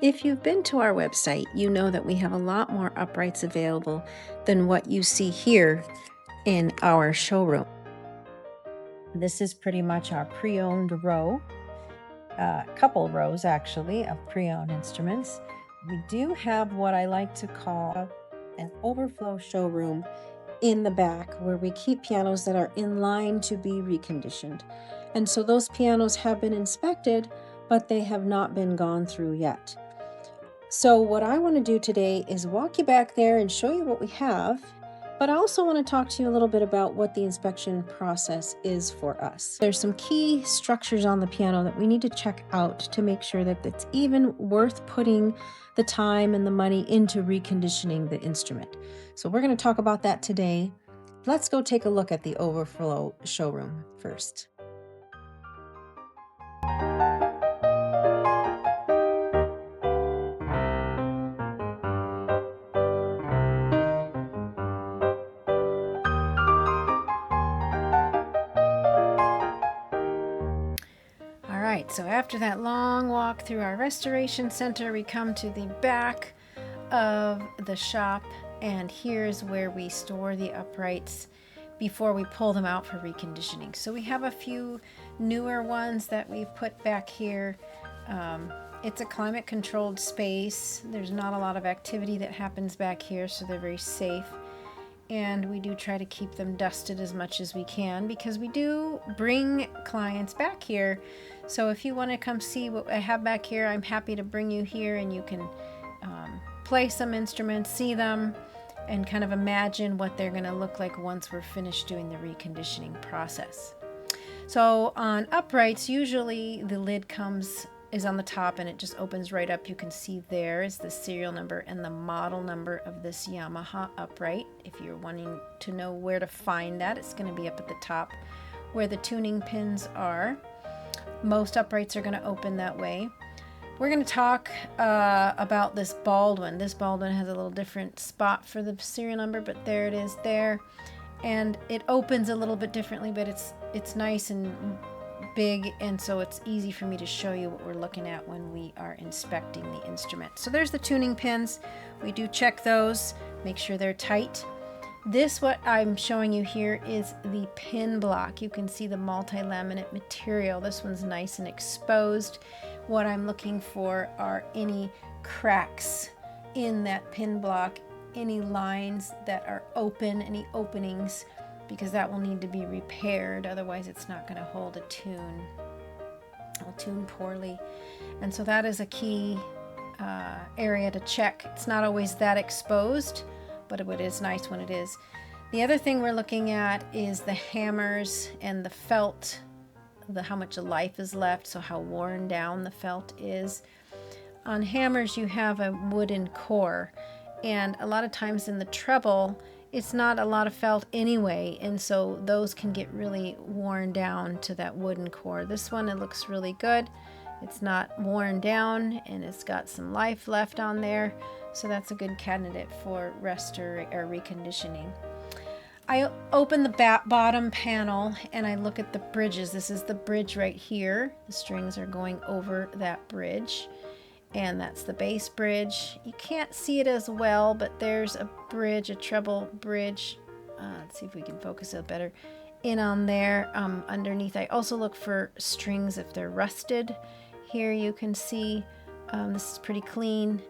If you've been to our website, you know that we have a lot more uprights available than what you see here in our showroom. This is pretty much our pre-owned row, couple rows actually of pre-owned instruments. We do have what I like to call an overflow showroom in the back where we keep pianos that are in line to be reconditioned. And so those pianos have been inspected, but they have not been gone through yet. So what I want to do today is walk you back there and show you what we have, but I also want to talk to you a little bit about what the inspection process is for us. There's some key structures on the piano that we need to check out to make sure that it's even worth putting the time and the money into reconditioning the instrument. So we're going to talk about that today. Let's go take a look at the overflow showroom first. Alright, so after that long walk through our restoration center, we come to the back of the shop, and here's where we store the uprights before we pull them out for reconditioning. So we have a few newer ones that we've put back here. It's a climate controlled space. There's not a lot of activity that happens back here, so they're very safe. And we do try to keep them dusted as much as we can because we do bring clients back here. So if you want to come see what I have back here, I'm happy to bring you here and you can play some instruments, see them, and kind of imagine what they're going to look like once we're finished doing the reconditioning process. So on uprights, usually the lid is on the top and it just opens right up. You can see there is the serial number and the model number of this Yamaha upright. If you're wanting to know where to find that, it's going to be up at the top where the tuning pins are. Most uprights are going to open that way. We're going to talk about this Baldwin. This Baldwin has a little different spot for the serial number, but there it is there. And it opens a little bit differently, but it's nice and big, and so it's easy for me to show you what we're looking at when we are inspecting the instrument. So there's the tuning pins. We do check those, make sure they're tight. What I'm showing you here is the pin block. You can see the multi-laminate material. This one's nice and exposed. What I'm looking for are any cracks in that pin block, any lines that are open, any openings, because that will need to be repaired. Otherwise it's not going to hold a tune. It'll tune poorly. And so that is a key area to check. It's not always that exposed, but it is nice when it is. The other thing we're looking at is the hammers and the felt, how much life is left, so how worn down the felt is. On hammers you have a wooden core, and a lot of times in the treble it's not a lot of felt anyway, and so those can get really worn down to that wooden core. This one, it looks really good. It's not worn down and it's got some life left on there, so that's a good candidate for reconditioning. I open the bottom panel and I look at the bridges. This is the bridge right here. The strings are going over that bridge, and that's the bass bridge. You can't see it as well, but there's a bridge, a treble bridge. Let's see if we can focus it better. In on there, underneath. I also look for strings if they're rusted. Here you can see this is pretty clean.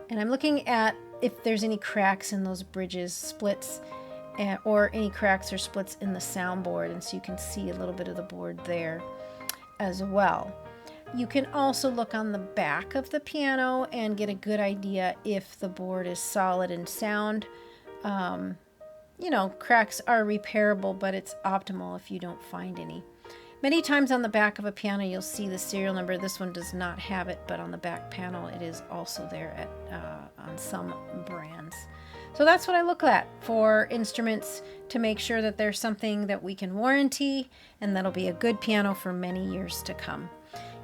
And I'm looking at if there's any cracks in those bridges, splits, or any cracks or splits in the soundboard. And so you can see a little bit of the board there as well. You can also look on the back of the piano and get a good idea if the board is solid and sound. Cracks are repairable, but it's optimal if you don't find any. Many times on the back of a piano you'll see the serial number. This one does not have it, but on the back panel it is also there on some brands. So that's what I look at for instruments to make sure that there's something that we can warranty and that'll be a good piano for many years to come.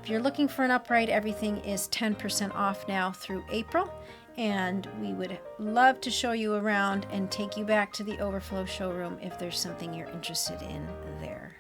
If you're looking for an upright, everything is 10% off now through April, and we would love to show you around and take you back to the Overflow showroom if there's something you're interested in there.